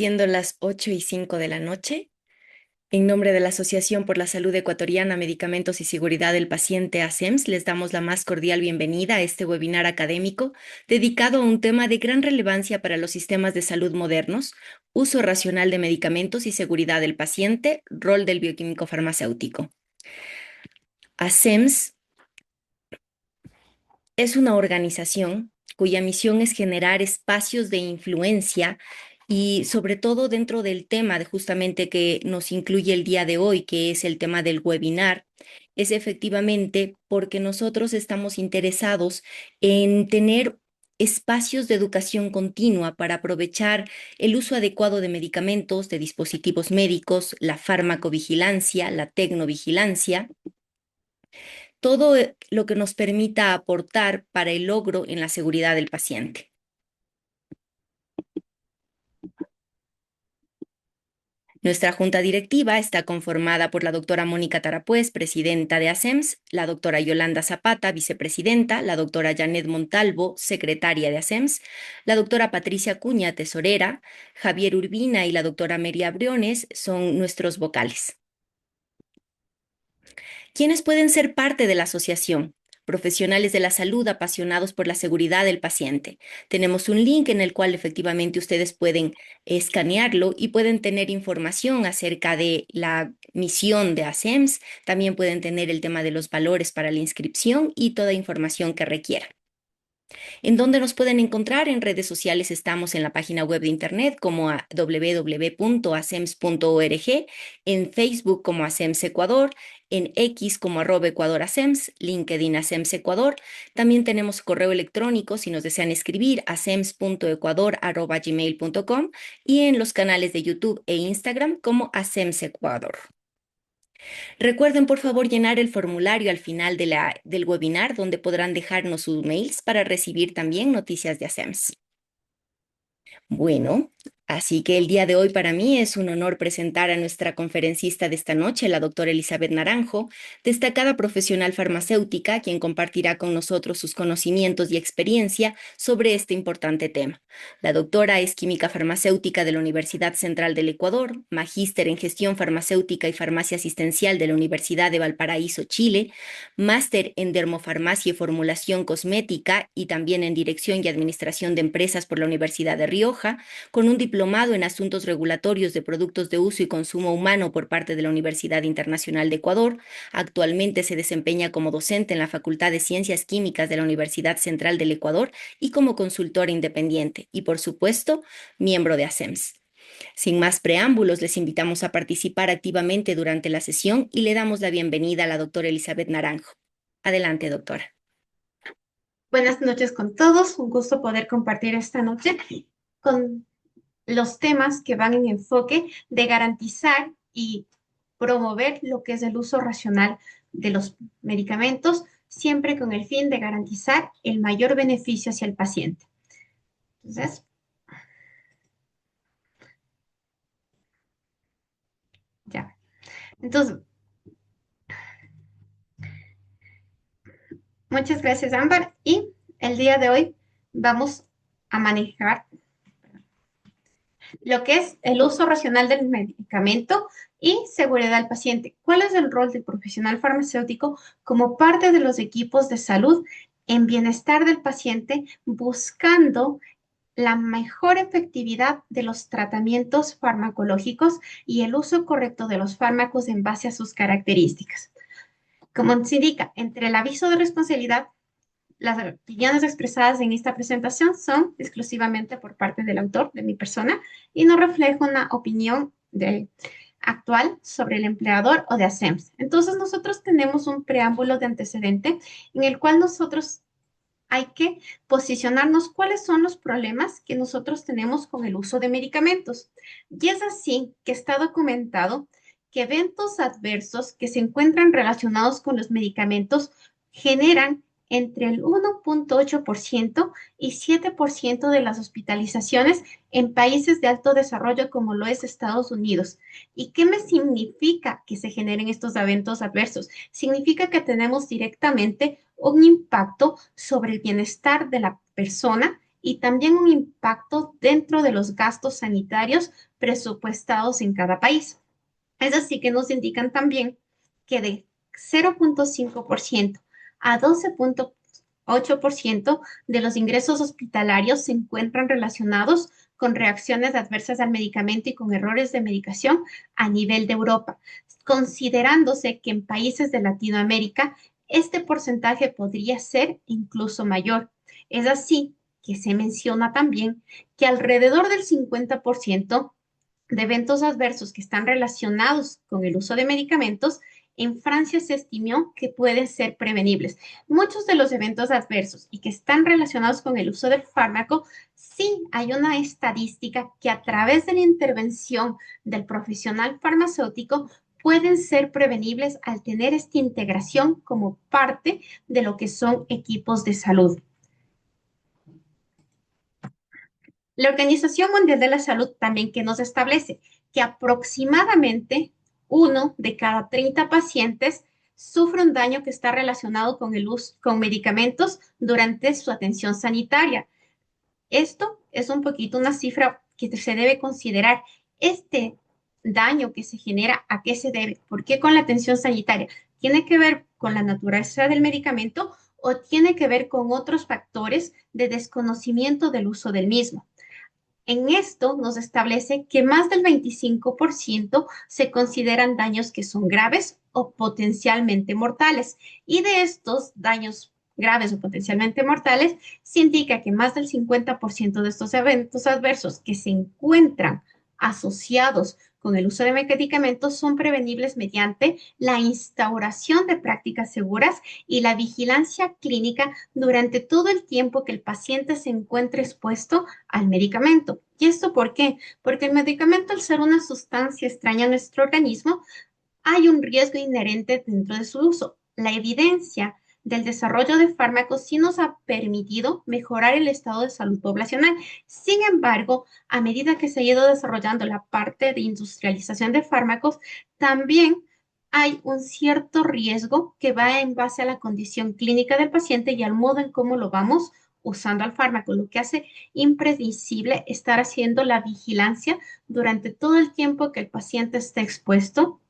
siendo las 8:05 de la noche. En nombre de la Asociación por la Salud Ecuatoriana, Medicamentos y Seguridad del Paciente, ASEMS, les damos la más cordial bienvenida a este webinar académico dedicado a un tema de gran relevancia para los sistemas de salud modernos: uso racional de medicamentos y seguridad del paciente, rol del bioquímico farmacéutico. ASEMS es una organización cuya misión es generar espacios de influencia y sobre todo dentro del tema de justamente que nos incluye el día de hoy, que es el tema del webinar, es efectivamente porque nosotros estamos interesados en tener espacios de educación continua para aprovechar el uso adecuado de medicamentos, de dispositivos médicos, la farmacovigilancia, la tecnovigilancia, todo lo que nos permita aportar para el logro en la seguridad del paciente. Nuestra junta directiva está conformada por la doctora Mónica Tarapuez, presidenta de ASEMS, la doctora Yolanda Zapata, vicepresidenta, la doctora Janet Montalvo, secretaria de ASEMS, la doctora Patricia Cuña, tesorera, Javier Urbina y la doctora Meria Briones son nuestros vocales. ¿Quiénes pueden ser parte de la asociación? Profesionales de la salud apasionados por la seguridad del paciente. Tenemos un link en el cual efectivamente ustedes pueden escanearlo y pueden tener información acerca de la misión de ASEMS. También pueden tener el tema de los valores para la inscripción y toda información que requieran. ¿En dónde nos pueden encontrar? En redes sociales estamos en la página web de internet como a www.asems.org, en Facebook como ASEMS Ecuador, en X como @EcuadorASEMS, LinkedIn ASEMS Ecuador. También tenemos correo electrónico si nos desean escribir, asems.ecuador@gmail.com, y en los canales de YouTube e Instagram como ASEMS Ecuador. Recuerden, por favor, llenar el formulario al final del webinar, donde podrán dejarnos sus mails para recibir también noticias de ASEMS. Bueno, así que el día de hoy para mí es un honor presentar a nuestra conferencista de esta noche, la doctora Elizabeth Naranjo, destacada profesional farmacéutica, quien compartirá con nosotros sus conocimientos y experiencia sobre este importante tema. La doctora es química farmacéutica de la Universidad Central del Ecuador, magíster en gestión farmacéutica y farmacia asistencial de la Universidad de Valparaíso, Chile, máster en dermofarmacia y formulación cosmética y también en dirección y administración de empresas por la Universidad de Rioja, con un diplomado en asuntos regulatorios de productos de uso y consumo humano por parte de la Universidad Internacional de Ecuador. Actualmente se desempeña como docente en la Facultad de Ciencias Químicas de la Universidad Central del Ecuador y como consultora independiente y, por supuesto, miembro de ASEMS. Sin más preámbulos, les invitamos a participar activamente durante la sesión y le damos la bienvenida a la doctora Elizabeth Naranjo. Adelante, doctora. Buenas noches con todos. Un gusto poder compartir esta noche con los temas que van en enfoque de garantizar y promover lo que es el uso racional de los medicamentos, siempre con el fin de garantizar el mayor beneficio hacia el paciente. Entonces, ya. Entonces, muchas gracias, Ámbar. Y el día de hoy vamos a manejar lo que es el uso racional del medicamento y seguridad del paciente. ¿Cuál es el rol del profesional farmacéutico como parte de los equipos de salud en bienestar del paciente, buscando la mejor efectividad de los tratamientos farmacológicos y el uso correcto de los fármacos en base a sus características? Como se indica, entre el aviso de responsabilidad, las opiniones expresadas en esta presentación son exclusivamente por parte del autor, de mi persona, y no refleja una opinión actual sobre el empleador o de ASEMS. Entonces, nosotros tenemos un preámbulo de antecedente en el cual nosotros hay que posicionarnos cuáles son los problemas que nosotros tenemos con el uso de medicamentos. Y es así que está documentado que eventos adversos que se encuentran relacionados con los medicamentos generan entre el 1,8% y 7% de las hospitalizaciones en países de alto desarrollo como lo es Estados Unidos. ¿Y qué me significa que se generen estos eventos adversos? Significa que tenemos directamente un impacto sobre el bienestar de la persona y también un impacto dentro de los gastos sanitarios presupuestados en cada país. Es así que nos indican también que de 0,5% a 12,8% de los ingresos hospitalarios se encuentran relacionados con reacciones adversas al medicamento y con errores de medicación a nivel de Europa, considerándose que en países de Latinoamérica este porcentaje podría ser incluso mayor. Es así que se menciona también que alrededor del 50% de eventos adversos que están relacionados con el uso de medicamentos, en Francia se estimó que pueden ser prevenibles. Muchos de los eventos adversos y que están relacionados con el uso del fármaco, sí hay una estadística que a través de la intervención del profesional farmacéutico pueden ser prevenibles al tener esta integración como parte de lo que son equipos de salud. La Organización Mundial de la Salud también que nos establece que aproximadamente uno de cada 30 pacientes sufre un daño que está relacionado con el uso con medicamentos durante su atención sanitaria. Esto es un poquito una cifra que se debe considerar. Este daño que se genera, ¿a qué se debe? ¿Por qué con la atención sanitaria? ¿Tiene que ver con la naturaleza del medicamento o tiene que ver con otros factores de desconocimiento del uso del mismo? En esto nos establece que más del 25% se consideran daños que son graves o potencialmente mortales. Y de estos daños graves o potencialmente mortales, se indica que más del 50% de estos eventos adversos que se encuentran asociados con el uso de medicamentos son prevenibles mediante la instauración de prácticas seguras y la vigilancia clínica durante todo el tiempo que el paciente se encuentre expuesto al medicamento. ¿Y esto por qué? Porque el medicamento, al ser una sustancia extraña a nuestro organismo, hay un riesgo inherente dentro de su uso. La evidencia del desarrollo de fármacos sí nos ha permitido mejorar el estado de salud poblacional. Sin embargo, a medida que se ha ido desarrollando la parte de industrialización de fármacos, también hay un cierto riesgo que va en base a la condición clínica del paciente y al modo en cómo lo vamos usando al fármaco, lo que hace impredecible estar haciendo la vigilancia durante todo el tiempo que el paciente esté expuesto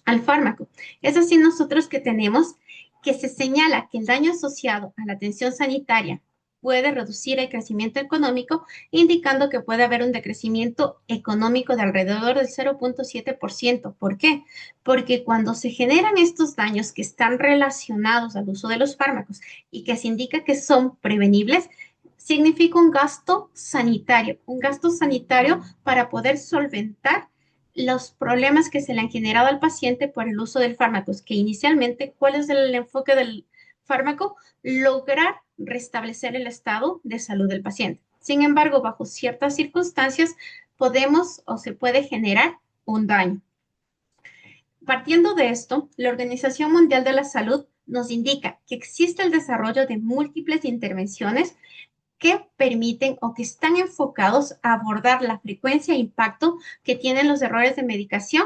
al fármaco. Es así nosotros que tenemos que se señala que el daño asociado a la atención sanitaria puede reducir el crecimiento económico, indicando que puede haber un decrecimiento económico de alrededor del 0,7%. ¿Por qué? Porque cuando se generan estos daños que están relacionados al uso de los fármacos y que se indica que son prevenibles, significa un gasto sanitario para poder solventar los problemas que se le han generado al paciente por el uso del fármaco, que inicialmente, ¿cuál es el enfoque del fármaco? Lograr restablecer el estado de salud del paciente. Sin embargo, bajo ciertas circunstancias, podemos o se puede generar un daño. Partiendo de esto, la Organización Mundial de la Salud nos indica que existe el desarrollo de múltiples intervenciones que permiten o que están enfocados a abordar la frecuencia e impacto que tienen los errores de medicación,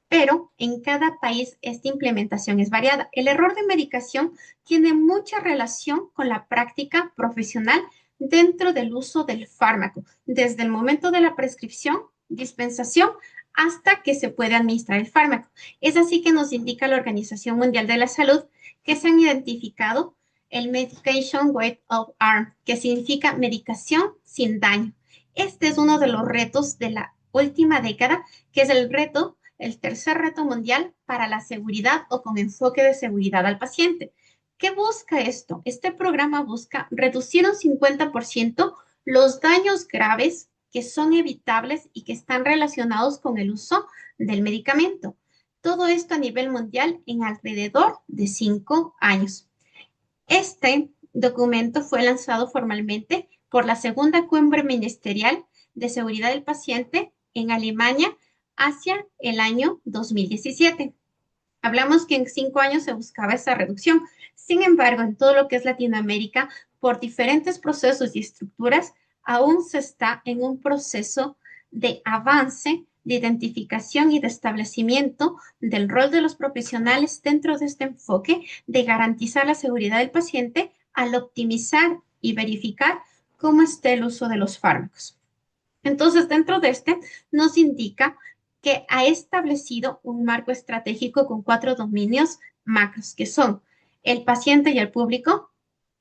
pero en cada país esta implementación es variada. El error de medicación tiene mucha relación con la práctica profesional dentro del uso del fármaco, desde el momento de la prescripción, dispensación, hasta que se puede administrar el fármaco. Es así que nos indica la Organización Mundial de la Salud que se han identificado el Medication Weight of Harm, que significa medicación sin daño. Este es uno de los retos de la última década, que es el tercer reto mundial para la seguridad o con enfoque de seguridad al paciente. ¿Qué busca esto? Este programa busca reducir un 50% los daños graves que son evitables y que están relacionados con el uso del medicamento. Todo esto a nivel mundial en alrededor de 5 años. Este documento fue lanzado formalmente por la segunda cumbre ministerial de seguridad del paciente en Alemania hacia el año 2017. Hablamos que en 5 años se buscaba esa reducción. Sin embargo, en todo lo que es Latinoamérica, por diferentes procesos y estructuras, aún se está en un proceso de avance, de identificación y de establecimiento del rol de los profesionales dentro de este enfoque de garantizar la seguridad del paciente al optimizar y verificar cómo esté el uso de los fármacos. Entonces, dentro de este, nos indica que ha establecido un marco estratégico con 4 dominios macros, que son el paciente y el público,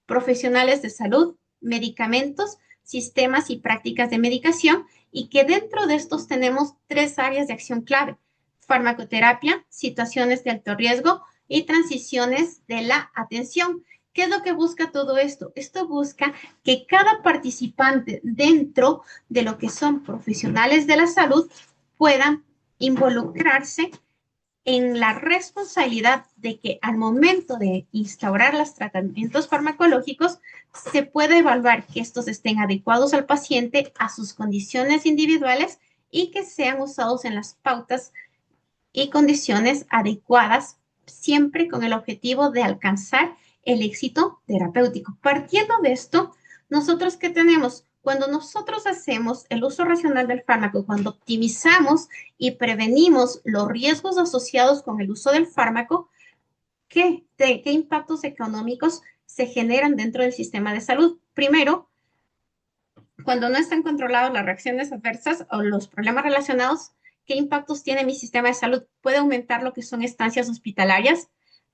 profesionales de salud, medicamentos, sistemas y prácticas de medicación, y que dentro de estos tenemos 3 áreas de acción clave: farmacoterapia, situaciones de alto riesgo y transiciones de la atención. ¿Qué es lo que busca todo esto? Esto busca que cada participante dentro de lo que son profesionales de la salud puedan involucrarse en la responsabilidad de que al momento de instaurar los tratamientos farmacológicos se pueda evaluar que estos estén adecuados al paciente, a sus condiciones individuales, y que sean usados en las pautas y condiciones adecuadas, siempre con el objetivo de alcanzar el éxito terapéutico. Partiendo de esto, nosotros ¿qué tenemos? Cuando nosotros hacemos el uso racional del fármaco, cuando optimizamos y prevenimos los riesgos asociados con el uso del fármaco, ¿qué impactos económicos se generan dentro del sistema de salud? Primero, cuando no están controladas las reacciones adversas o los problemas relacionados, ¿qué impactos tiene mi sistema de salud? Puede aumentar lo que son estancias hospitalarias,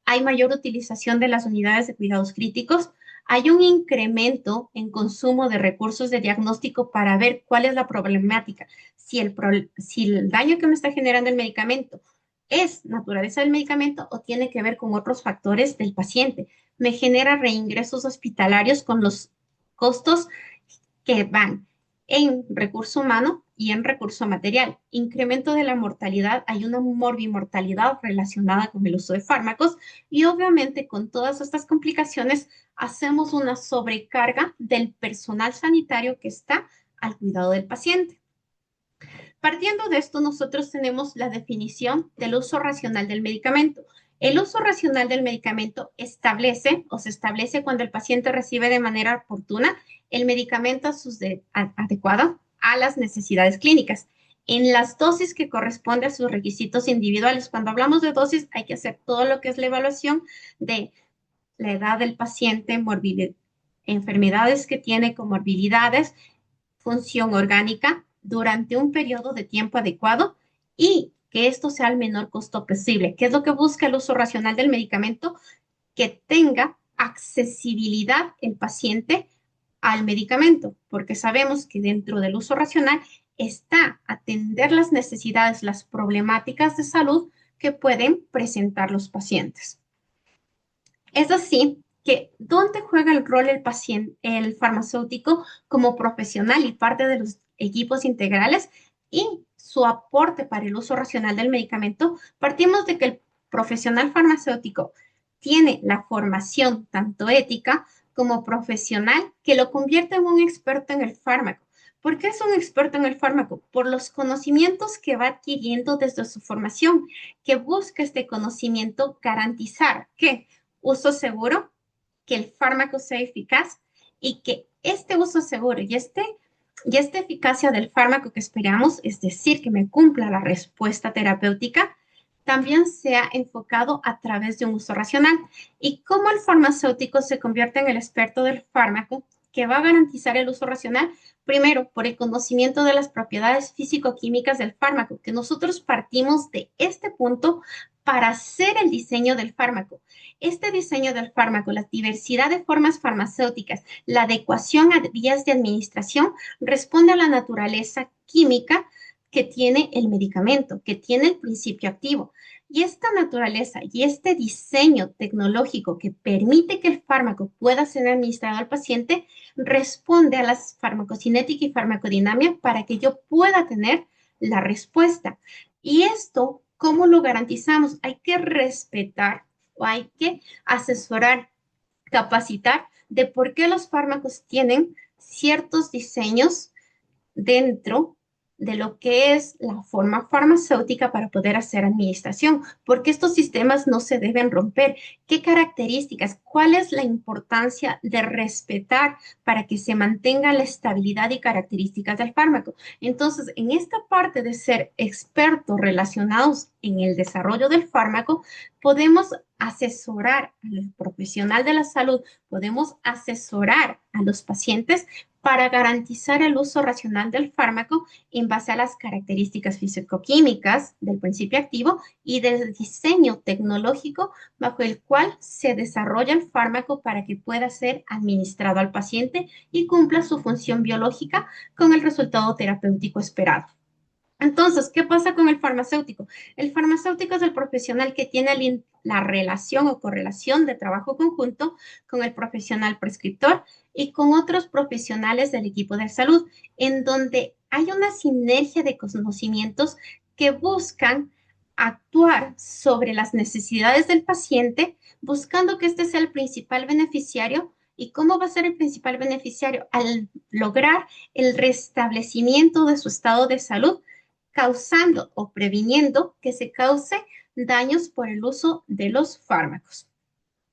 hay mayor utilización de las unidades de cuidados críticos, hay un incremento en consumo de recursos de diagnóstico para ver cuál es la problemática, si el daño que me está generando el medicamento es naturaleza del medicamento o tiene que ver con otros factores del paciente. Me genera reingresos hospitalarios con los costos que van en recurso humano y en recurso material. Incremento de la mortalidad, hay una morbimortalidad relacionada con el uso de fármacos, y obviamente con todas estas complicaciones hacemos una sobrecarga del personal sanitario que está al cuidado del paciente. Partiendo de esto, nosotros tenemos la definición del uso racional del medicamento. El uso racional del medicamento establece o se establece cuando el paciente recibe de manera oportuna el medicamento adecuado a las necesidades clínicas, en las dosis que corresponde a sus requisitos individuales. Cuando hablamos de dosis, hay que hacer todo lo que es la evaluación de la edad del paciente, enfermedades que tiene, comorbilidades, función orgánica durante un periodo de tiempo adecuado, y que esto sea al menor costo posible. ¿Qué es lo que busca el uso racional del medicamento? Que tenga accesibilidad el paciente al medicamento, porque sabemos que dentro del uso racional está atender las necesidades, las problemáticas de salud que pueden presentar los pacientes. Es así que, ¿dónde juega el rol el paciente, el farmacéutico como profesional y parte de los equipos integrales y su aporte para el uso racional del medicamento? Partimos de que el profesional farmacéutico tiene la formación tanto ética como profesional que lo convierte en un experto en el fármaco. ¿Por qué es un experto en el fármaco? Por los conocimientos que va adquiriendo desde su formación, que busca este conocimiento garantizar que uso seguro, que el fármaco sea eficaz, y que este uso seguro y esta eficacia del fármaco que esperamos, es decir, que me cumpla la respuesta terapéutica, también sea enfocado a través de un uso racional. ¿Y cómo el farmacéutico se convierte en el experto del fármaco que va a garantizar el uso racional? Primero, por el conocimiento de las propiedades físico-químicas del fármaco, que nosotros partimos de este punto para hacer el diseño del fármaco. Este diseño del fármaco, la diversidad de formas farmacéuticas, la adecuación a vías de administración, responde a la naturaleza química que tiene el medicamento, que tiene el principio activo. Y esta naturaleza y este diseño tecnológico que permite que el fármaco pueda ser administrado al paciente responde a las farmacocinética y farmacodinámica para que yo pueda tener la respuesta. Y esto, ¿cómo lo garantizamos? Hay que respetar o hay que asesorar, capacitar de por qué los fármacos tienen ciertos diseños dentro de lo que es la forma farmacéutica para poder hacer administración, porque estos sistemas no se deben romper. ¿Qué características? ¿Cuál es la importancia de respetar para que se mantenga la estabilidad y características del fármaco? Entonces, en esta parte de ser expertos relacionados en el desarrollo del fármaco, podemos asesorar al profesional de la salud, podemos asesorar a los pacientes para garantizar el uso racional del fármaco en base a las características físico-químicas del principio activo y del diseño tecnológico bajo el cual se desarrolla el fármaco para que pueda ser administrado al paciente y cumpla su función biológica con el resultado terapéutico esperado. Entonces, ¿qué pasa con el farmacéutico? El farmacéutico es el profesional que tiene la relación o correlación de trabajo conjunto con el profesional prescriptor y con otros profesionales del equipo de salud, en donde hay una sinergia de conocimientos que buscan actuar sobre las necesidades del paciente, buscando que este sea el principal beneficiario. ¿Y cómo va a ser el principal beneficiario? Al lograr el restablecimiento de su estado de salud, causando o previniendo que se cause daños por el uso de los fármacos.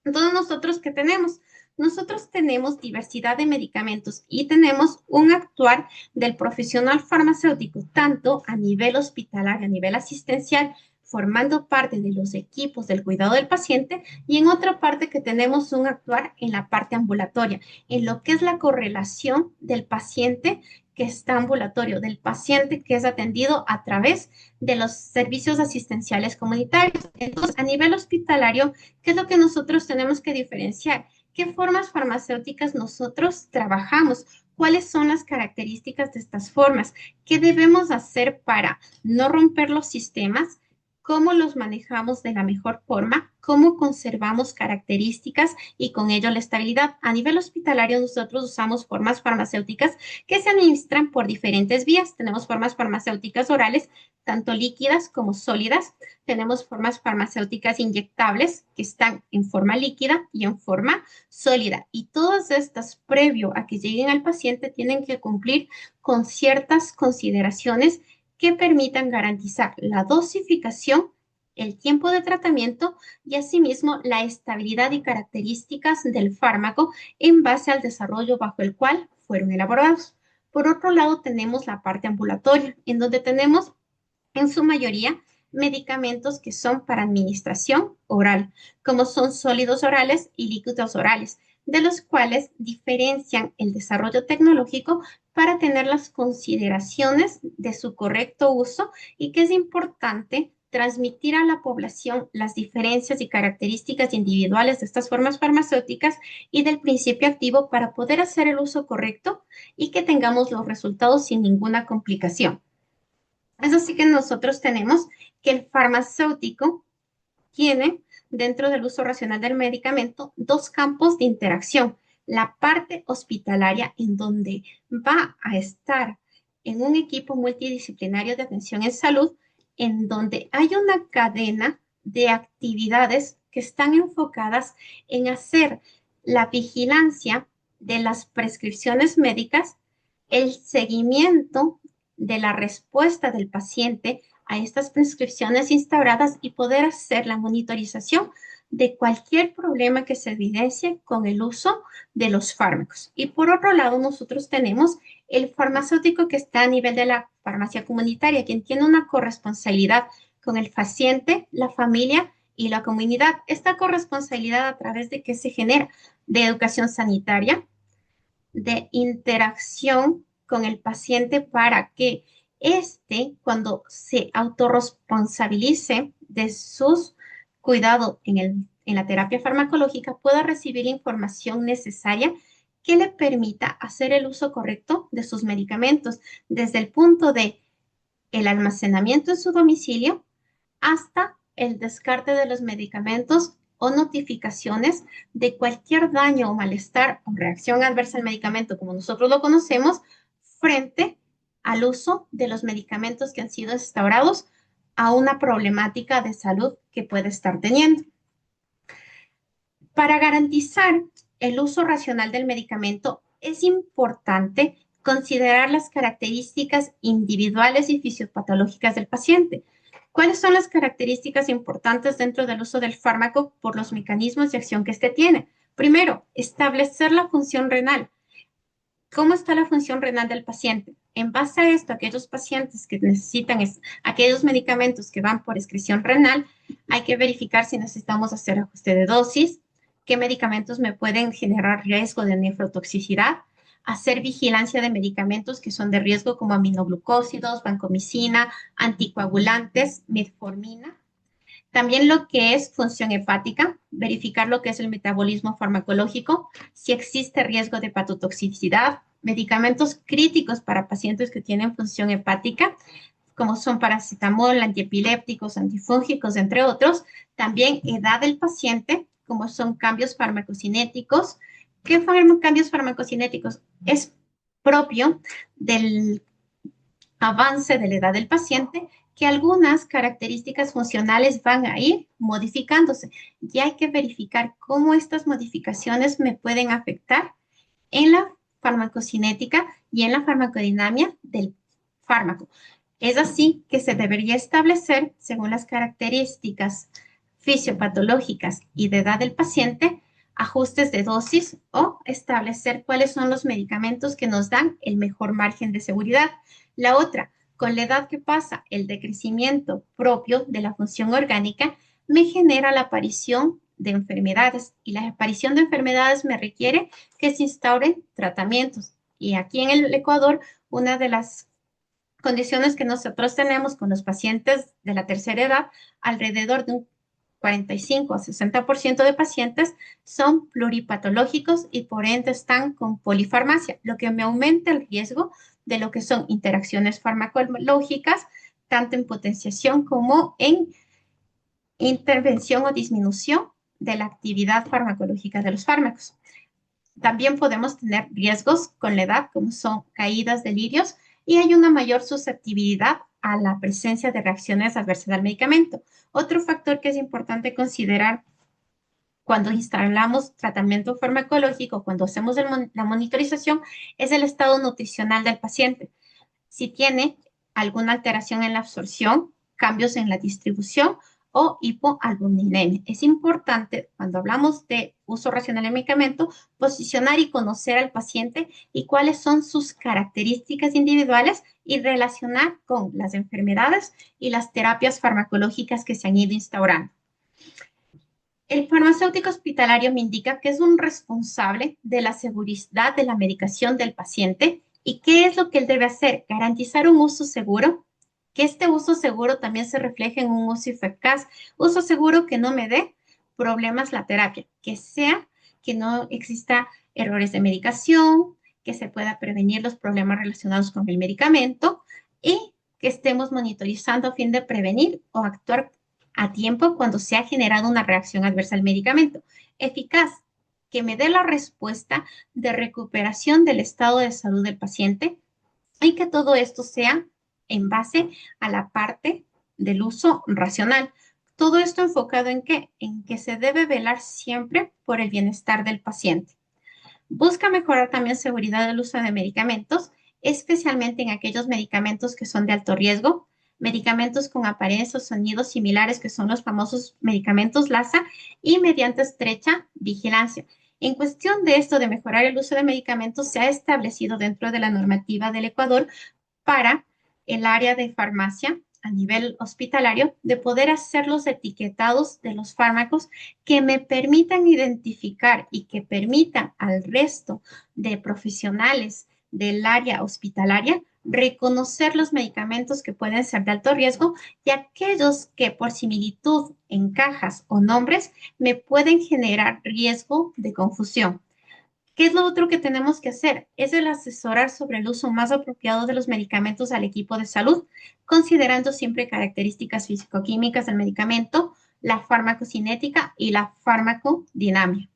Entonces, ¿nosotros qué tenemos? Nosotros tenemos diversidad de medicamentos y tenemos un actuar del profesional farmacéutico, tanto a nivel hospitalario, a nivel asistencial, formando parte de los equipos del cuidado del paciente, y en otra parte que tenemos un actuar en la parte ambulatoria, en lo que es la correlación del paciente que está ambulatorio, del paciente que es atendido a través de los servicios asistenciales comunitarios. Entonces, a nivel hospitalario, ¿qué es lo que nosotros tenemos que diferenciar? ¿Qué formas farmacéuticas nosotros trabajamos? ¿Cuáles son las características de estas formas? ¿Qué debemos hacer para no romper los sistemas? ¿Cómo los manejamos de la mejor forma? ¿Cómo conservamos características y con ello la estabilidad? A nivel hospitalario, nosotros usamos formas farmacéuticas que se administran por diferentes vías. Tenemos formas farmacéuticas orales, tanto líquidas como sólidas. Tenemos formas farmacéuticas inyectables que están en forma líquida y en forma sólida. Y todas estas, previo a que lleguen al paciente, tienen que cumplir con ciertas consideraciones que permitan garantizar la dosificación, el tiempo de tratamiento y asimismo la estabilidad y características del fármaco en base al desarrollo bajo el cual fueron elaborados. Por otro lado, tenemos la parte ambulatoria, en donde tenemos en su mayoría medicamentos que son para administración oral, como son sólidos orales y líquidos orales, de los cuales diferencian el desarrollo tecnológico para tener las consideraciones de su correcto uso y que es importante transmitir a la población las diferencias y características individuales de estas formas farmacéuticas y del principio activo para poder hacer el uso correcto y que tengamos los resultados sin ninguna complicación. Es así que nosotros tenemos que el farmacéutico tiene dentro del uso racional del medicamento dos campos de interacción. La parte hospitalaria, en donde va a estar en un equipo multidisciplinario de atención en salud, en donde hay una cadena de actividades que están enfocadas en hacer la vigilancia de las prescripciones médicas, el seguimiento de la respuesta del paciente a estas prescripciones instauradas y poder hacer la monitorización de cualquier problema que se evidencie con el uso de los fármacos. Y por otro lado, nosotros tenemos el farmacéutico que está a nivel de la farmacia comunitaria, quien tiene una corresponsabilidad con el paciente, la familia y la comunidad. Esta corresponsabilidad a través de qué se genera, de educación sanitaria, de interacción con el paciente para que cuando se autorresponsabilice de sus cuidados en la terapia farmacológica, pueda recibir información necesaria que le permita hacer el uso correcto de sus medicamentos, desde el punto de el almacenamiento en su domicilio hasta el descarte de los medicamentos o notificaciones de cualquier daño o malestar o reacción adversa al medicamento, como nosotros lo conocemos, frente al uso de los medicamentos que han sido instaurados a una problemática de salud que puede estar teniendo. Para garantizar el uso racional del medicamento, es importante considerar las características individuales y fisiopatológicas del paciente. ¿Cuáles son las características importantes dentro del uso del fármaco por los mecanismos de acción que éste tiene? Primero, establecer la función renal. ¿Cómo está la función renal del paciente? En base a esto, aquellos pacientes que necesitan aquellos medicamentos que van por excreción renal, hay que verificar si necesitamos hacer ajuste de dosis, qué medicamentos me pueden generar riesgo de nefrotoxicidad. hacer vigilancia de medicamentos que son de riesgo como aminoglucósidos, vancomicina, anticoagulantes, metformina. También lo que es función hepática, verificar lo que es el metabolismo farmacológico, si existe riesgo de hepatotoxicidad, medicamentos críticos para pacientes que tienen función hepática, como son paracetamol, antiepilépticos, antifúngicos, entre otros. También edad del paciente, como son cambios farmacocinéticos. ¿Qué cambios farmacocinéticos? Es propio del avance de la edad del paciente que algunas características funcionales van a ir modificándose. Y hay que verificar cómo estas modificaciones me pueden afectar en la farmacocinética y en la farmacodinamia del fármaco. Es así que se debería establecer, según las características fisiopatológicas y de edad del paciente, ajustes de dosis o establecer cuáles son los medicamentos que nos dan el mejor margen de seguridad. La otra, con la edad que pasa, el decrecimiento propio de la función orgánica me genera la aparición de enfermedades y la aparición de enfermedades me requiere que se instauren tratamientos. Y aquí en el Ecuador, una de las condiciones que nosotros tenemos con los pacientes de la tercera edad, alrededor de un 45 a 60% de pacientes son pluripatológicos y por ende están con polifarmacia, lo que me aumenta el riesgo de lo que son interacciones farmacológicas, tanto en potenciación como en intervención o disminución de la actividad farmacológica de los fármacos. También podemos tener riesgos con la edad, como son caídas, delirios, y hay una mayor susceptibilidad a la presencia de reacciones adversas al medicamento. Otro factor que es importante considerar cuando instalamos tratamiento farmacológico, cuando hacemos la monitorización, es el estado nutricional del paciente. Si tiene alguna alteración en la absorción, cambios en la distribución o hipoalbuminemia. Es importante, cuando hablamos de uso racional del medicamento, posicionar y conocer al paciente y cuáles son sus características individuales y relacionar con las enfermedades y las terapias farmacológicas que se han ido instaurando. El farmacéutico hospitalario me indica que es un responsable de la seguridad de la medicación del paciente y qué es lo que él debe hacer, garantizar un uso seguro, que este uso seguro también se refleje en un uso eficaz, uso seguro que no me dé problemas la terapia, que sea que no exista errores de medicación, que se pueda prevenir los problemas relacionados con el medicamento y que estemos monitorizando a fin de prevenir o actuar a tiempo cuando se ha generado una reacción adversa al medicamento. Eficaz, que me dé la respuesta de recuperación del estado de salud del paciente y que todo esto sea en base a la parte del uso racional. Todo esto enfocado en qué? En que se debe velar siempre por el bienestar del paciente. Busca mejorar también seguridad del uso de medicamentos, especialmente en aquellos medicamentos que son de alto riesgo, medicamentos con apariencia o sonidos similares que son los famosos medicamentos LASA y mediante estrecha vigilancia. En cuestión de esto de mejorar el uso de medicamentos, se ha establecido dentro de la normativa del Ecuador para el área de farmacia a nivel hospitalario de poder hacer los etiquetados de los fármacos que me permitan identificar y que permitan al resto de profesionales del área hospitalaria reconocer los medicamentos que pueden ser de alto riesgo y aquellos que por similitud en cajas o nombres me pueden generar riesgo de confusión. ¿Qué es lo otro que tenemos que hacer? Es el asesorar sobre el uso más apropiado de los medicamentos al equipo de salud, considerando siempre características físico-químicas del medicamento, la farmacocinética y la farmacodinamia.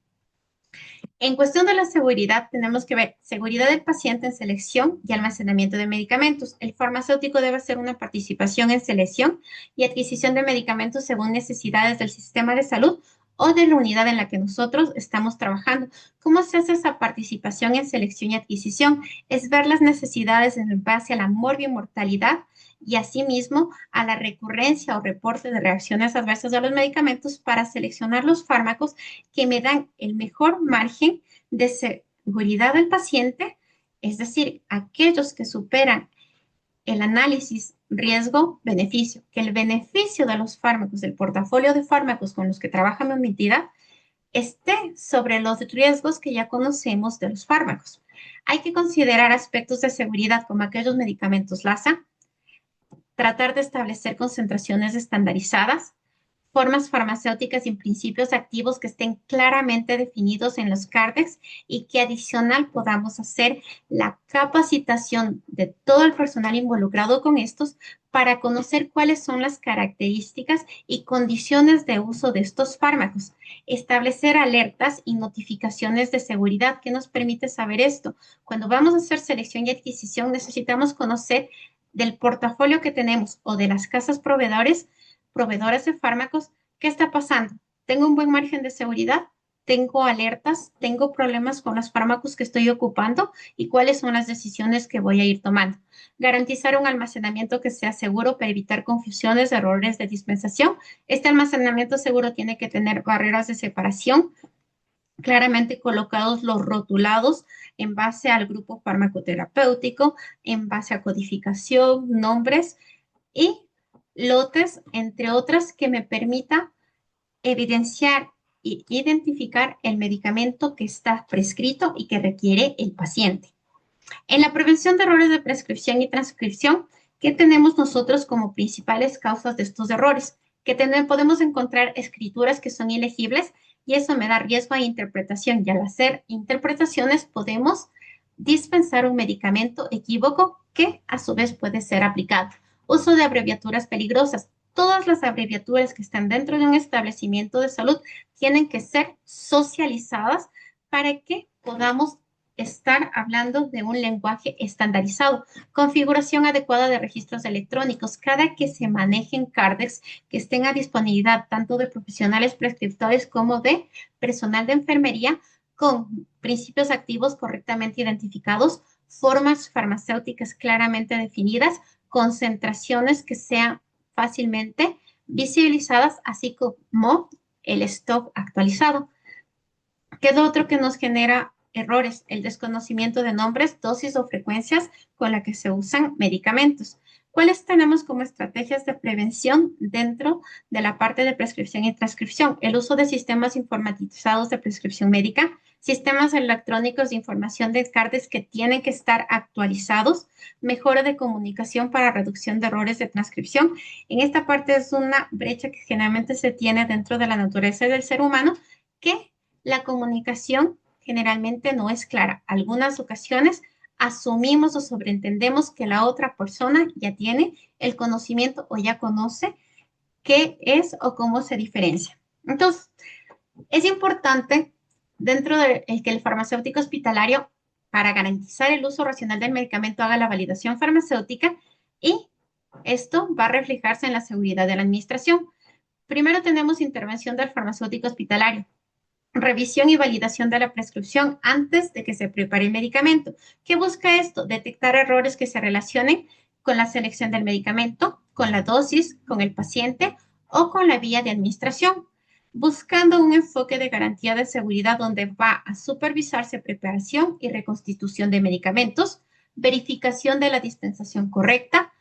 En cuestión de la seguridad, tenemos que ver seguridad del paciente en selección y almacenamiento de medicamentos. El farmacéutico debe hacer una participación en selección y adquisición de medicamentos según necesidades del sistema de salud o de la unidad en la que nosotros estamos trabajando. ¿Cómo se hace esa participación en selección y adquisición? Es ver las necesidades en base a la morbimortalidad y asimismo a la recurrencia o reporte de reacciones adversas de los medicamentos para seleccionar los fármacos que me dan el mejor margen de seguridad del paciente, es decir, aquellos que superan el análisis riesgo-beneficio, que el beneficio de los fármacos, del portafolio de fármacos con los que trabaja mi entidad, esté sobre los riesgos que ya conocemos de los fármacos. Hay que considerar aspectos de seguridad como aquellos medicamentos LASA, tratar de establecer concentraciones estandarizadas, formas farmacéuticas y principios activos que estén claramente definidos en los CARDEX y que adicional podamos hacer la capacitación de todo el personal involucrado con estos para conocer cuáles son las características y condiciones de uso de estos fármacos, establecer alertas y notificaciones de seguridad que nos permite saber esto. Cuando vamos a hacer selección y adquisición necesitamos conocer del portafolio que tenemos o de las casas proveedoras de fármacos, ¿qué está pasando? ¿Tengo un buen margen de seguridad? ¿Tengo alertas? ¿Tengo problemas con los fármacos que estoy ocupando? ¿Y cuáles son las decisiones que voy a ir tomando? Garantizar un almacenamiento que sea seguro para evitar confusiones, errores de dispensación. Este almacenamiento seguro tiene que tener barreras de separación, claramente colocados los rotulados en base al grupo farmacoterapéutico, en base a codificación, nombres y lotes, entre otras, que me permita evidenciar e identificar el medicamento que está prescrito y que requiere el paciente. En la prevención de errores de prescripción y transcripción, ¿qué tenemos nosotros como principales causas de estos errores? Que podemos encontrar escrituras que son ilegibles y eso me da riesgo a interpretación. Y al hacer interpretaciones podemos dispensar un medicamento equívoco que a su vez puede ser aplicado. Uso de abreviaturas peligrosas. Todas las abreviaturas que están dentro de un establecimiento de salud tienen que ser socializadas para que podamos estar hablando de un lenguaje estandarizado. Configuración adecuada de registros electrónicos. Cada que se manejen CARDEX que estén a disponibilidad tanto de profesionales prescriptores como de personal de enfermería con principios activos correctamente identificados, formas farmacéuticas claramente definidas, concentraciones que sean fácilmente visibilizadas, así como el stock actualizado. ¿Qué es lo otro que nos genera errores? El desconocimiento de nombres, dosis o frecuencias con la que se usan medicamentos. ¿Cuáles tenemos como estrategias de prevención dentro de la parte de prescripción y transcripción? El uso de sistemas informatizados de prescripción médica, sistemas electrónicos de información de CARDES que tienen que estar actualizados, mejora de comunicación para reducción de errores de transcripción. En esta parte es una brecha que generalmente se tiene dentro de la naturaleza del ser humano, que la comunicación generalmente no es clara. Algunas ocasiones asumimos o sobreentendemos que la otra persona ya tiene el conocimiento o ya conoce qué es o cómo se diferencia. Entonces, es importante dentro de que el farmacéutico hospitalario, para garantizar el uso racional del medicamento, haga la validación farmacéutica y esto va a reflejarse en la seguridad de la administración. Primero tenemos intervención del farmacéutico hospitalario. Revisión y validación de la prescripción antes de que se prepare el medicamento. ¿Qué busca esto? Detectar errores que se relacionen con la selección del medicamento, con la dosis, con el paciente o con la vía de administración, buscando un enfoque de garantía de seguridad donde va a supervisarse preparación y reconstitución de medicamentos, verificación de la dispensación correcta,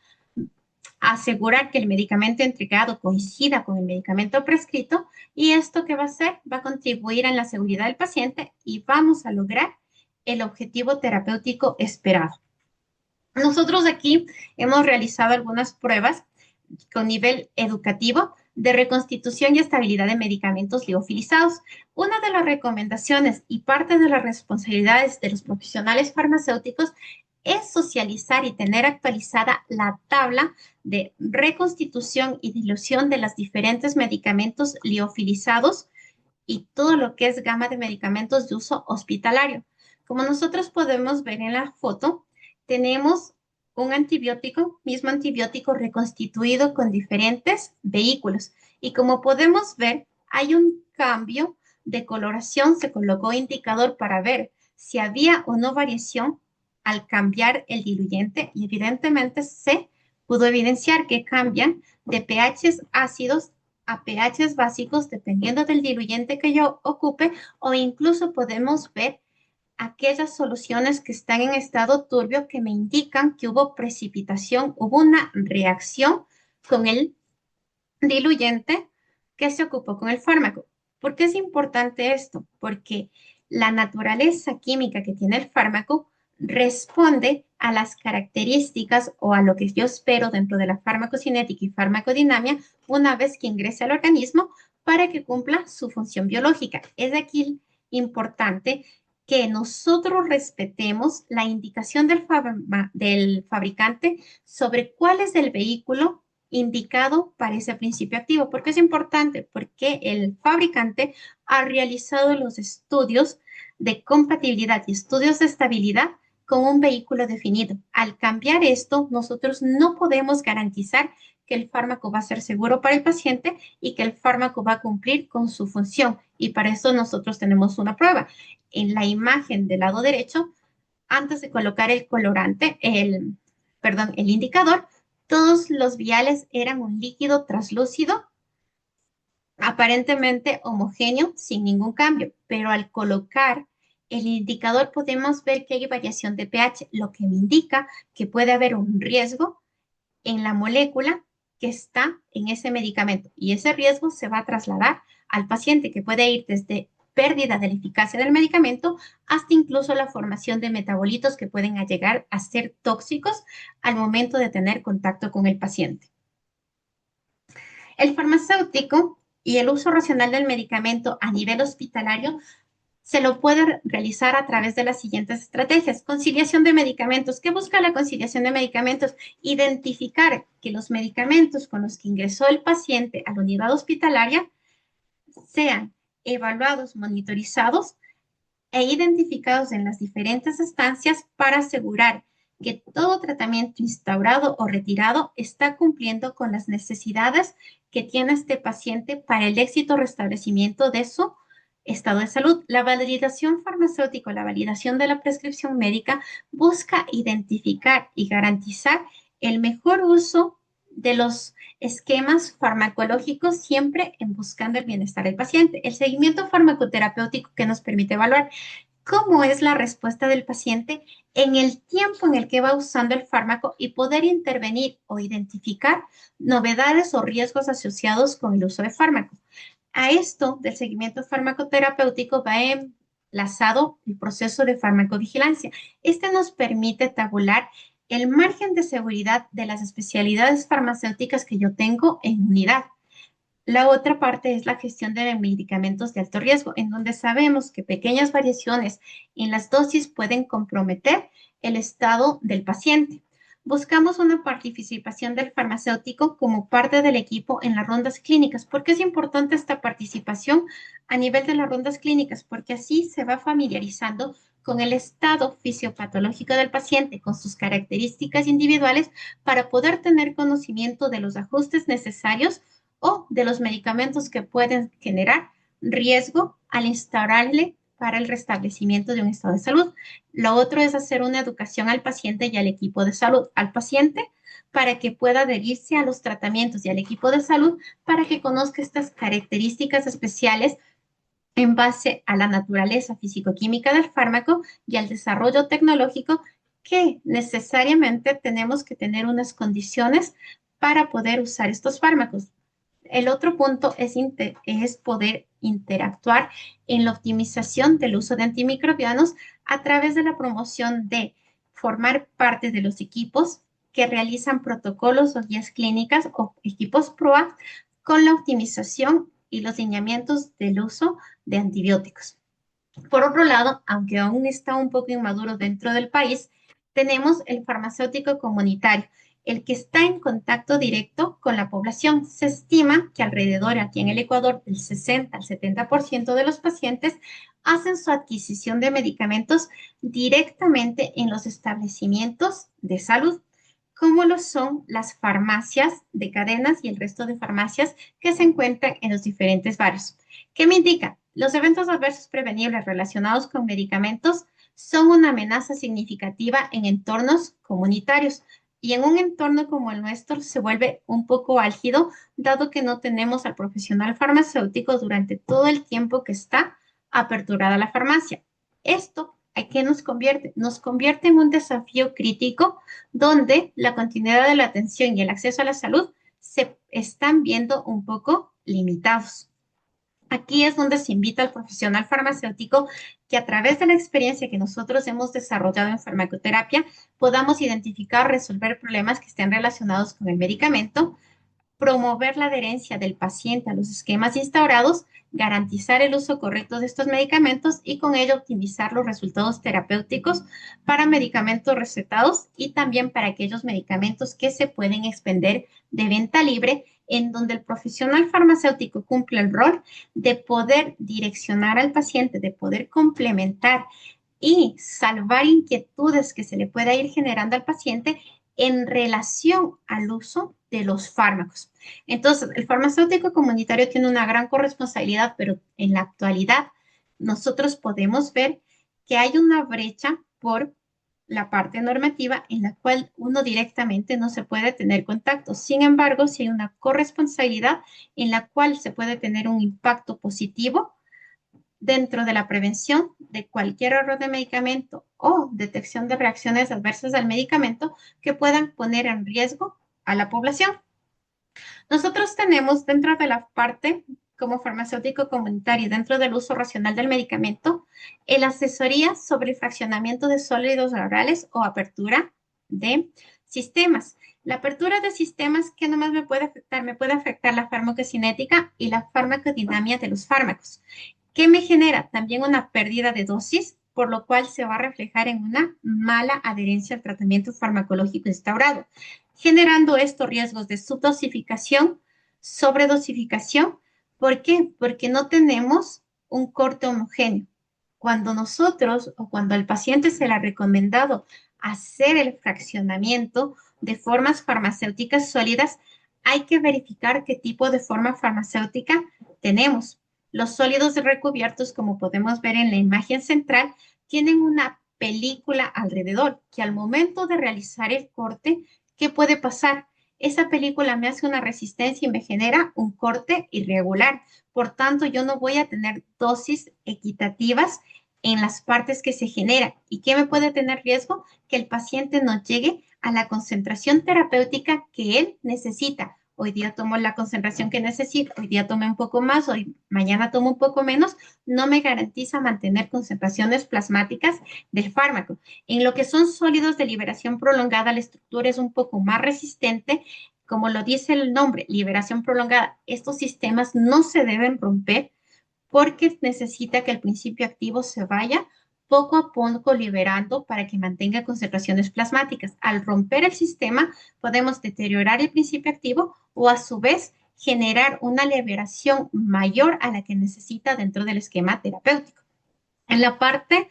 asegurar que el medicamento entregado coincida con el medicamento prescrito y esto que va a hacer va a contribuir en la seguridad del paciente y vamos a lograr el objetivo terapéutico esperado. Nosotros aquí hemos realizado algunas pruebas con nivel educativo de reconstitución y estabilidad de medicamentos liofilizados. Una de las recomendaciones y parte de las responsabilidades de los profesionales farmacéuticos es socializar y tener actualizada la tabla de reconstitución y dilución de los diferentes medicamentos liofilizados y todo lo que es gama de medicamentos de uso hospitalario. Como nosotros podemos ver en la foto, tenemos un antibiótico, mismo antibiótico reconstituido con diferentes vehículos. Y como podemos ver, hay un cambio de coloración, se colocó indicador para ver si había o no variación al cambiar el diluyente y evidentemente se pudo evidenciar que cambian de pHs ácidos a pHs básicos dependiendo del diluyente que yo ocupe o incluso podemos ver aquellas soluciones que están en estado turbio que me indican que hubo precipitación, hubo una reacción con el diluyente que se ocupó con el fármaco. ¿Por qué es importante esto? Porque La naturaleza química que tiene el fármaco responde a las características o a lo que yo espero dentro de la farmacocinética y farmacodinamia una vez que ingrese al organismo para que cumpla su función biológica. Es aquí importante que nosotros respetemos la indicación del fabricante sobre cuál es el vehículo indicado para ese principio activo. ¿Por qué es importante? Porque el fabricante ha realizado los estudios de compatibilidad y estudios de estabilidad con un vehículo definido. Al cambiar esto, nosotros no podemos garantizar que el fármaco va a ser seguro para el paciente y que el fármaco va a cumplir con su función. Y para eso nosotros tenemos una prueba. En la imagen del lado derecho, antes de colocar el colorante, perdón, el indicador, todos los viales eran un líquido translúcido, aparentemente homogéneo, sin ningún cambio, pero al colocar el indicador podemos ver que hay variación de pH, lo que me indica que puede haber un riesgo en la molécula que está en ese medicamento y ese riesgo se va a trasladar al paciente, que puede ir desde pérdida de la eficacia del medicamento hasta incluso la formación de metabolitos que pueden llegar a ser tóxicos al momento de tener contacto con el paciente. El farmacéutico y el uso racional del medicamento a nivel hospitalario se lo puede realizar a través de las siguientes estrategias. Conciliación de medicamentos. ¿Qué busca la conciliación de medicamentos? Identificar que los medicamentos con los que ingresó el paciente a la unidad hospitalaria sean evaluados, monitorizados e identificados en las diferentes estancias para asegurar que todo tratamiento instaurado o retirado está cumpliendo con las necesidades que tiene este paciente para el éxito restablecimiento de su estado de salud. La validación farmacéutica, la validación de la prescripción médica busca identificar y garantizar el mejor uso de los esquemas farmacológicos siempre en buscando el bienestar del paciente. El seguimiento farmacoterapéutico que nos permite evaluar cómo es la respuesta del paciente en el tiempo en el que va usando el fármaco y poder intervenir o identificar novedades o riesgos asociados con el uso de fármacos. A esto del seguimiento farmacoterapéutico va enlazado el proceso de farmacovigilancia. Este nos permite tabular el margen de seguridad de las especialidades farmacéuticas que yo tengo en unidad. La otra parte es la gestión de medicamentos de alto riesgo, en donde sabemos que pequeñas variaciones en las dosis pueden comprometer el estado del paciente. Buscamos una participación del farmacéutico como parte del equipo en las rondas clínicas. ¿Por qué es importante esta participación a nivel de las rondas clínicas? Porque así se va familiarizando con el estado fisiopatológico del paciente, con sus características individuales, para poder tener conocimiento de los ajustes necesarios o de los medicamentos que pueden generar riesgo al instaurarle para el restablecimiento de un estado de salud. Lo otro es hacer una educación al paciente y al equipo de salud. Al paciente para que pueda adherirse a los tratamientos y al equipo de salud para que conozca estas características especiales en base a la naturaleza físico-química del fármaco y al desarrollo tecnológico que necesariamente tenemos que tener unas condiciones para poder usar estos fármacos. El otro punto es poder interactuar en la optimización del uso de antimicrobianos a través de la promoción de formar parte de los equipos que realizan protocolos o guías clínicas o equipos PROA con la optimización y los lineamientos del uso de antibióticos. Por otro lado, aunque aún está un poco inmaduro dentro del país, tenemos el farmacéutico comunitario, el que está en contacto directo con la población. Se estima que alrededor aquí en el Ecuador el 60 al 70% de los pacientes hacen su adquisición de medicamentos directamente en los establecimientos de salud, como lo son las farmacias de cadenas y el resto de farmacias que se encuentran en los diferentes barrios. ¿Qué me indica? Los eventos adversos prevenibles relacionados con medicamentos son una amenaza significativa en entornos comunitarios y en un entorno como el nuestro se vuelve un poco álgido, dado que no tenemos al profesional farmacéutico durante todo el tiempo que está aperturada la farmacia. Esto ¿a qué nos convierte? Nos convierte en un desafío crítico donde la continuidad de la atención y el acceso a la salud se están viendo un poco limitados. Aquí es donde se invita al profesional farmacéutico que a través de la experiencia que nosotros hemos desarrollado en farmacoterapia podamos identificar, resolver problemas que estén relacionados con el medicamento, promover la adherencia del paciente a los esquemas instaurados, garantizar el uso correcto de estos medicamentos y con ello optimizar los resultados terapéuticos para medicamentos recetados y también para aquellos medicamentos que se pueden expender de venta libre, en donde el profesional farmacéutico cumple el rol de poder direccionar al paciente, de poder complementar y salvar inquietudes que se le pueda ir generando al paciente en relación al uso de los fármacos. Entonces, el farmacéutico comunitario tiene una gran corresponsabilidad, pero en la actualidad nosotros podemos ver que hay una brecha por la parte normativa en la cual uno directamente no se puede tener contacto. Sin embargo, si hay una corresponsabilidad en la cual se puede tener un impacto positivo dentro de la prevención de cualquier error de medicamento o detección de reacciones adversas al medicamento que puedan poner en riesgo a la población. Nosotros tenemos dentro de la parte como farmacéutico comunitario, dentro del uso racional del medicamento, el asesoría sobre el fraccionamiento de sólidos orales o apertura de sistemas. La apertura de sistemas, ¿qué nomás me puede afectar? Me puede afectar la farmacocinética y la farmacodinamia de los fármacos. ¿Qué me genera? También una pérdida de dosis, por lo cual se va a reflejar en una mala adherencia al tratamiento farmacológico instaurado, generando estos riesgos de subdosificación, sobredosificación. ¿Por qué? Porque no tenemos un corte homogéneo. Cuando nosotros o cuando al paciente se le ha recomendado hacer el fraccionamiento de formas farmacéuticas sólidas, hay que verificar qué tipo de forma farmacéutica tenemos. Los sólidos recubiertos, como podemos ver en la imagen central, tienen una película alrededor que al momento de realizar el corte, ¿qué puede pasar? Esa película me hace una resistencia y me genera un corte irregular. Por tanto, yo no voy a tener dosis equitativas en las partes que se generan. ¿Y qué me puede tener riesgo? Que el paciente no llegue a la concentración terapéutica que él necesita. Hoy día tomo la concentración que necesito, hoy día tomé un poco más, hoy mañana tomo un poco menos, no me garantiza mantener concentraciones plasmáticas del fármaco. En lo que son sólidos de liberación prolongada, la estructura es un poco más resistente. Como lo dice el nombre, liberación prolongada, estos sistemas no se deben romper porque necesita que el principio activo se vaya poco a poco liberando para que mantenga concentraciones plasmáticas. Al romper el sistema, podemos deteriorar el principio activo o a su vez generar una liberación mayor a la que necesita dentro del esquema terapéutico. En la parte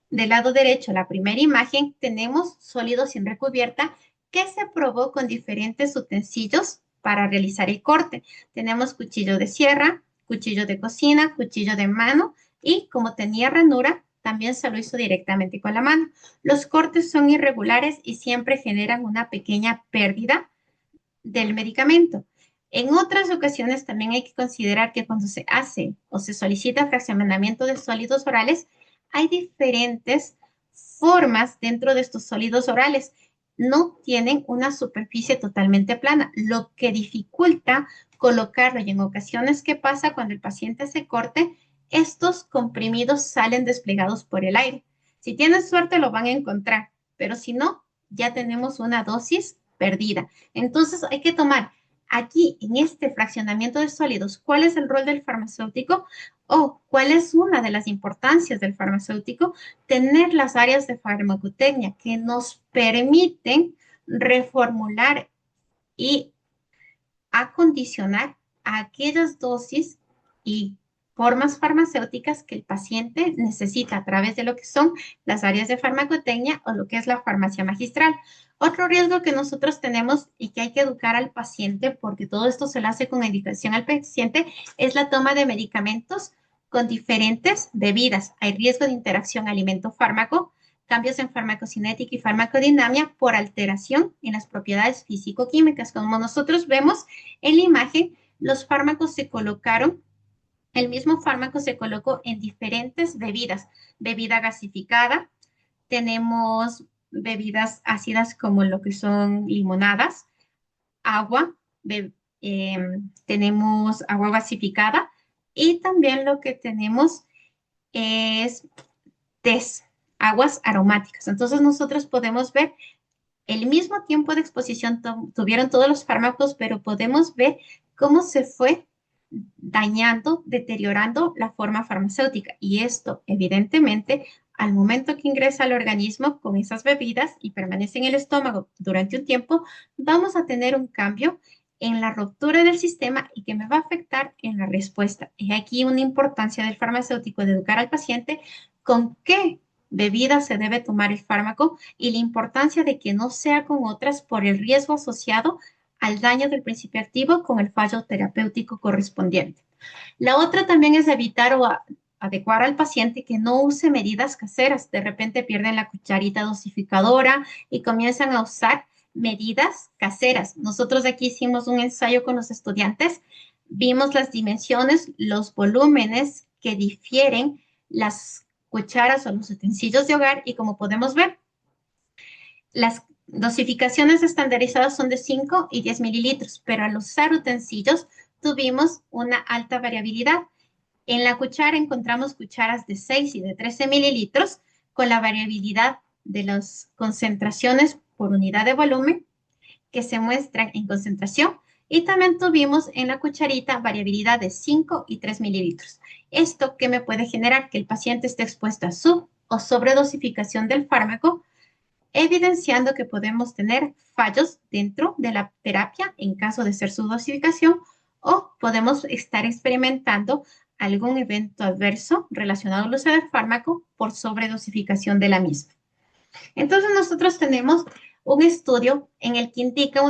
del lado derecho, la primera imagen, tenemos sólido sin recubierta que se probó con diferentes utensilios para realizar el corte. Tenemos cuchillo de sierra, cuchillo de cocina, cuchillo de mano y como tenía ranura, también se lo hizo directamente con la mano. Los cortes son irregulares y siempre generan una pequeña pérdida del medicamento. En otras ocasiones también hay que considerar que cuando se hace o se solicita fraccionamiento de sólidos orales, hay diferentes formas dentro de estos sólidos orales. No tienen una superficie totalmente plana, lo que dificulta colocarlo y en ocasiones, ¿qué pasa cuando el paciente se corte? Estos comprimidos salen desplegados por el aire. Si tienen suerte lo van a encontrar, pero si no, ya tenemos una dosis perdida. Entonces hay que tomar aquí en este fraccionamiento de sólidos cuál es el rol del farmacéutico o cuál es una de las importancias del farmacéutico, tener las áreas de farmacotecnia que nos permiten reformular y acondicionar aquellas dosis y formas farmacéuticas que el paciente necesita a través de lo que son las áreas de farmacotecnia o lo que es la farmacia magistral. Otro riesgo que nosotros tenemos y que hay que educar al paciente, porque todo esto se lo hace con educación al paciente, es la toma de medicamentos con diferentes bebidas. Hay riesgo de interacción alimento-fármaco, cambios en farmacocinética y farmacodinamia por alteración en las propiedades físico-químicas. Como nosotros vemos en la imagen, los fármacos se colocaron, el mismo fármaco se colocó en diferentes bebidas. Bebida gasificada, tenemos bebidas ácidas como lo que son limonadas, agua, tenemos agua gasificada, Y también lo que tenemos es tés, aguas aromáticas. Entonces nosotros podemos ver el mismo tiempo de exposición tuvieron todos los fármacos, pero podemos ver cómo se fue dañando, deteriorando la forma farmacéutica. Y esto, evidentemente, al momento que ingresa al organismo con esas bebidas y permanece en el estómago durante un tiempo, vamos a tener un cambio en la ruptura del sistema y que me va a afectar en la respuesta. Y aquí una importancia del farmacéutico de educar al paciente con qué bebida se debe tomar el fármaco y la importancia de que no sea con otras por el riesgo asociado al daño del principio activo con el fallo terapéutico correspondiente. La otra también es evitar o adecuar al paciente que no use medidas caseras. De repente pierden la cucharita dosificadora y comienzan a usar medidas caseras. Nosotros aquí hicimos un ensayo con los estudiantes, vimos las dimensiones, los volúmenes que difieren las cucharas o los utensilios de hogar y como podemos ver, las dosificaciones estandarizadas son de 5 y 10 mililitros, pero al usar utensilios tuvimos una alta variabilidad. En la cuchara encontramos cucharas de 6 y de 13 mililitros con la variabilidad de las concentraciones por unidad de volumen que se muestran en concentración y también tuvimos en la cucharita variabilidad de 5 y 3 mililitros. Esto que me puede generar que el paciente esté expuesto a sub o sobredosificación del fármaco, evidenciando que podemos tener fallos dentro de la terapia en caso de ser subdosificación o podemos estar experimentando algún evento adverso relacionado al uso del fármaco por sobredosificación de la misma. Entonces nosotros tenemos un estudio en el que indica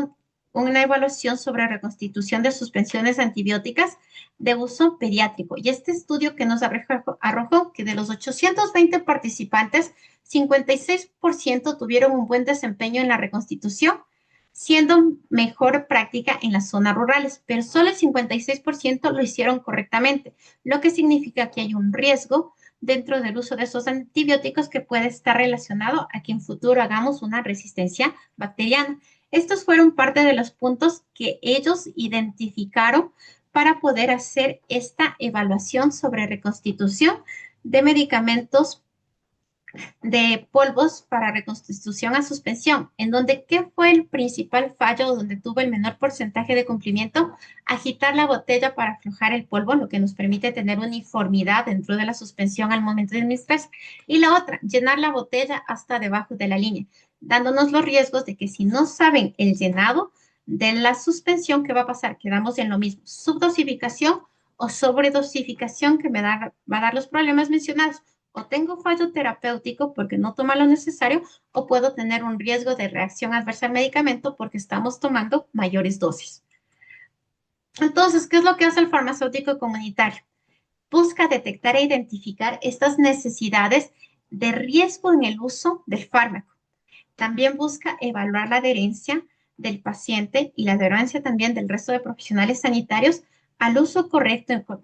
una evaluación sobre reconstitución de suspensiones antibióticas de uso pediátrico. Y este estudio que nos arrojó que de los 820 participantes, 56% tuvieron un buen desempeño en la reconstitución, siendo mejor práctica en las zonas rurales, pero solo el 56% lo hicieron correctamente, lo que significa que hay un riesgo dentro del uso de esos antibióticos que puede estar relacionado a que en futuro hagamos una resistencia bacteriana. Estos fueron parte de los puntos que ellos identificaron para poder hacer esta evaluación sobre reconstitución de medicamentos de polvos para reconstitución a suspensión, en donde ¿qué fue el principal fallo donde tuvo el menor porcentaje de cumplimiento? Agitar la botella para aflojar el polvo, lo que nos permite tener uniformidad dentro de la suspensión al momento de administrar. Y la otra, llenar la botella hasta debajo de la línea, dándonos los riesgos de que si no saben el llenado de la suspensión, ¿qué va a pasar? Quedamos en lo mismo, subdosificación o sobredosificación que va a dar los problemas mencionados o tengo fallo terapéutico porque no toma lo necesario o puedo tener un riesgo de reacción adversa al medicamento porque estamos tomando mayores dosis. Entonces, ¿qué es lo que hace el farmacéutico comunitario? Busca detectar e identificar estas necesidades de riesgo en el uso del fármaco. También busca evaluar la adherencia del paciente y la adherencia también del resto de profesionales sanitarios al uso correcto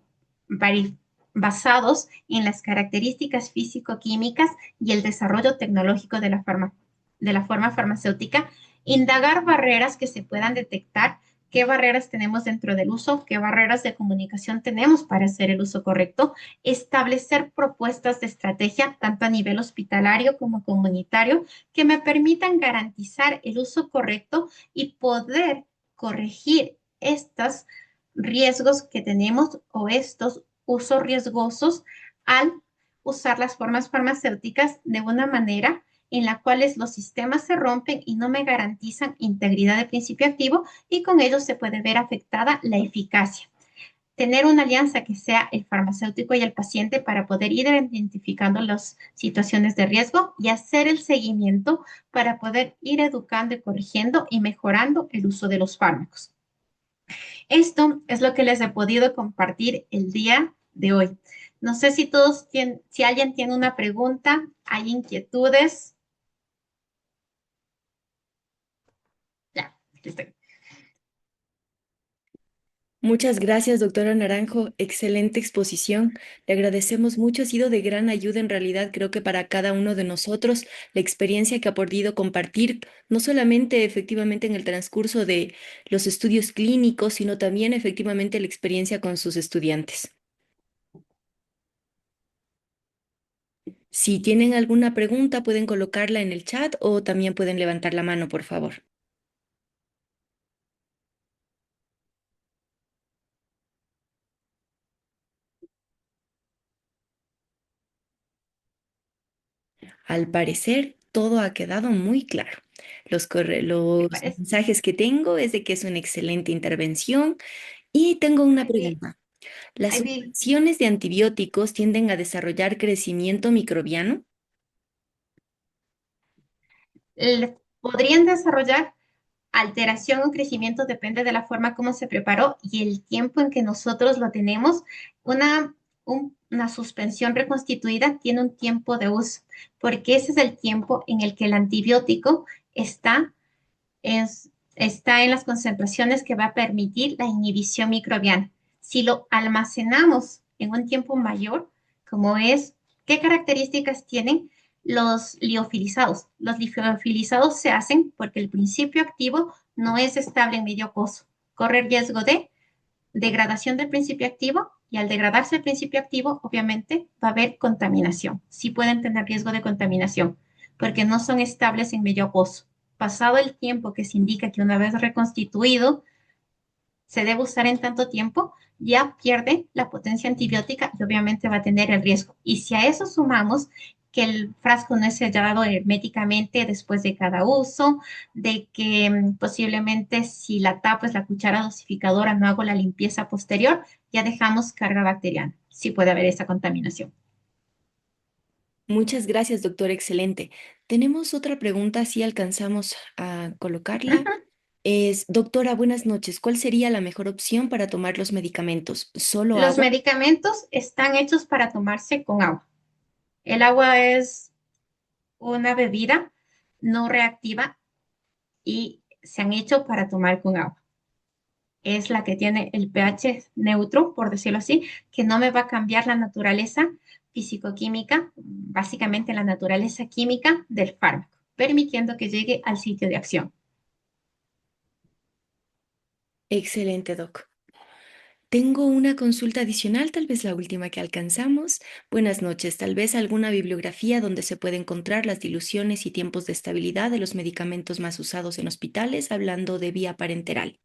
basados en las características físico-químicas y el desarrollo tecnológico de la forma farmacéutica, indagar barreras que se puedan detectar, qué barreras tenemos dentro del uso, qué barreras de comunicación tenemos para hacer el uso correcto, establecer propuestas de estrategia, tanto a nivel hospitalario como comunitario, que me permitan garantizar el uso correcto y poder corregir estos riesgos que tenemos o estos usos riesgosos al usar las formas farmacéuticas de una manera en la cual los sistemas se rompen y no me garantizan integridad de principio activo y con ello se puede ver afectada la eficacia. Tener una alianza que sea el farmacéutico y el paciente para poder ir identificando las situaciones de riesgo y hacer el seguimiento para poder ir educando y corrigiendo y mejorando el uso de los fármacos. Esto es lo que les he podido compartir el día de hoy. No sé si todos tienen, si alguien tiene una pregunta, hay inquietudes. Ya, listo. Muchas gracias, doctora Naranjo. Excelente exposición. Le agradecemos mucho. Ha sido de gran ayuda en realidad, creo que para cada uno de nosotros, la experiencia que ha podido compartir, no solamente efectivamente en el transcurso de los estudios clínicos, sino también efectivamente la experiencia con sus estudiantes. Si tienen alguna pregunta, pueden colocarla en el chat o también pueden levantar la mano, por favor. Al parecer, todo ha quedado muy claro. Me Los parece. mensajes que tengo es de que es una excelente intervención y tengo una Muy bien. pregunta. ¿Las Ahí vi. supresiones de antibióticos tienden a desarrollar crecimiento microbiano? Podrían desarrollar alteración o crecimiento, depende de la forma como se preparó y el tiempo en que nosotros lo tenemos. Una, una suspensión reconstituida tiene un tiempo de uso, porque ese es el tiempo en el que el antibiótico está, está en las concentraciones que va a permitir la inhibición microbiana. Si lo almacenamos en un tiempo mayor, como es, ¿qué características tienen los liofilizados? Los liofilizados se hacen porque el principio activo no es estable en medio acuoso. Corre riesgo de degradación del principio activo y al degradarse el principio activo, obviamente va a haber contaminación. Sí pueden tener riesgo de contaminación porque no son estables en medio acuoso. Pasado el tiempo que se indica que una vez reconstituido se debe usar en tanto tiempo, ya pierde la potencia antibiótica y obviamente va a tener el riesgo. Y si a eso sumamos que el frasco no es sellado herméticamente después de cada uso, de que posiblemente si la tapa es la cuchara dosificadora, no hago la limpieza posterior, ya dejamos carga bacteriana. Sí puede haber esa contaminación. Muchas gracias, doctor. Excelente. Tenemos otra pregunta, si alcanzamos a colocarla. Ujú. Es, doctora, buenas noches. ¿Cuál sería la mejor opción para tomar los medicamentos? ¿Solo Los agua? medicamentos están hechos para tomarse con agua. El agua es una bebida no reactiva y se han hecho para tomar con agua. Es la que tiene el pH neutro, por decirlo así, que no me va a cambiar la naturaleza físico-química, básicamente la naturaleza química del fármaco, permitiendo que llegue al sitio de acción. Excelente, doc. Tengo una consulta adicional, tal vez la última que alcanzamos. Buenas noches. Tal vez alguna bibliografía donde se puede encontrar las diluciones y tiempos de estabilidad de los medicamentos más usados en hospitales, hablando de vía parenteral.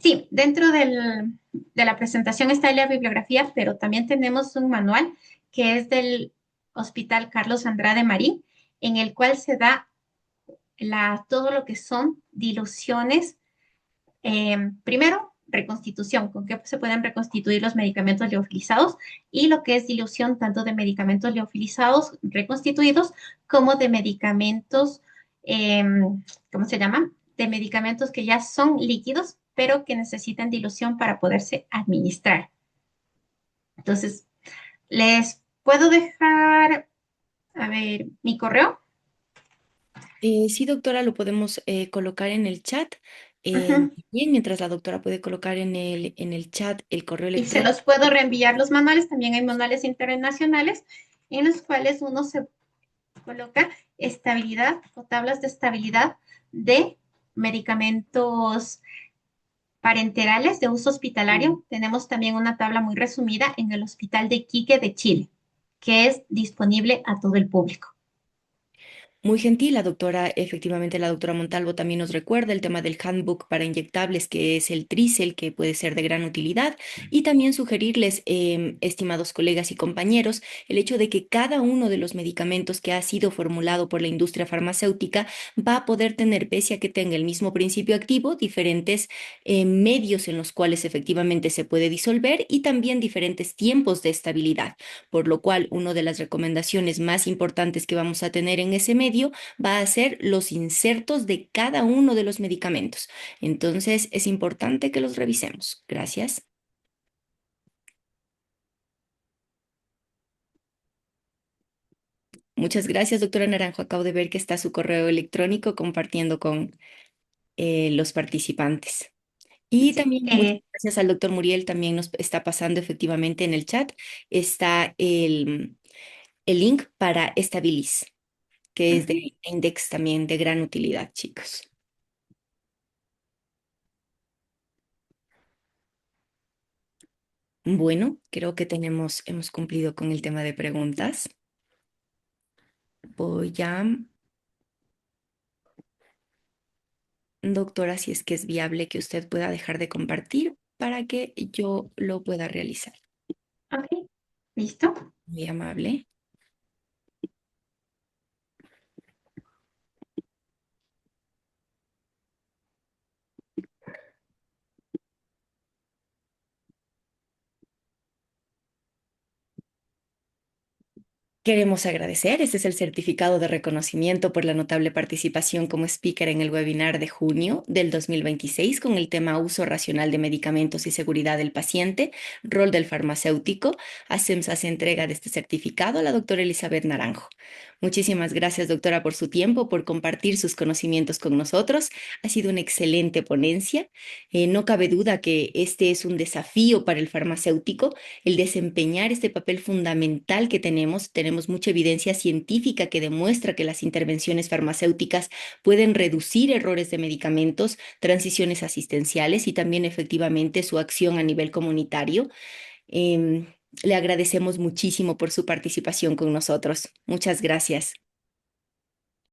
Sí, dentro de la presentación está la bibliografía, pero también tenemos un manual que es del Hospital Carlos Andrade Marín, en el cual se da todo lo que son diluciones. Primero, reconstitución, con qué se pueden reconstituir los medicamentos liofilizados y lo que es dilución tanto de medicamentos liofilizados reconstituidos como de medicamentos, eh, ¿cómo se llama? De medicamentos que ya son líquidos, pero que necesitan dilución para poderse administrar. Entonces, les puedo dejar, a ver, mi correo. Sí, doctora, lo podemos colocar en el chat. Ujú. Bien, mientras la doctora puede colocar en el chat el correo Y se electrónico. los puedo reenviar los manuales. También hay manuales internacionales en los cuales uno se coloca estabilidad o tablas de estabilidad de medicamentos parenterales de uso hospitalario. Tenemos también una tabla muy resumida en el Hospital de Iquique de Chile, que es disponible a todo el público. Muy gentil, la doctora, efectivamente la doctora Montalvo también nos recuerda el tema del handbook para inyectables, que es el Trisel, que puede ser de gran utilidad, y también sugerirles, estimados colegas y compañeros, el hecho de que cada uno de los medicamentos que ha sido formulado por la industria farmacéutica va a poder tener, pese a que tenga el mismo principio activo, diferentes medios en los cuales efectivamente se puede disolver y también diferentes tiempos de estabilidad, por lo cual una de las recomendaciones más importantes que vamos a tener en ese medio va a ser los insertos de cada uno de los medicamentos. Entonces, es importante que los revisemos. Gracias. Muchas gracias, doctora Naranjo. Acabo de ver que está su correo electrónico compartiendo con los participantes. Y Sí, también muchas gracias al doctor Muriel, también nos está pasando efectivamente en el chat, está el link para Estabilis, que es ujú. de Index también de gran utilidad, chicos. Bueno, creo que hemos cumplido con el tema de preguntas. Voy a, doctora, si es que es viable que usted pueda dejar de compartir para que yo lo pueda realizar. Ok, listo. Muy amable. Queremos agradecer. Este es el certificado de reconocimiento por la notable participación como speaker en el webinar de junio del 2026 con el tema Uso racional de medicamentos y seguridad del paciente, rol del farmacéutico. ASEMS hace entrega de este certificado a la doctora Elizabeth Naranjo. Muchísimas gracias, doctora, por su tiempo, por compartir sus conocimientos con nosotros. Ha sido una excelente ponencia. No cabe duda que este es un desafío para el farmacéutico el desempeñar este papel fundamental que tenemos. Tenemos mucha evidencia científica que demuestra que las intervenciones farmacéuticas pueden reducir errores de medicamentos, transiciones asistenciales y también efectivamente su acción a nivel comunitario. Em, Le agradecemos muchísimo por su participación con nosotros. Muchas gracias.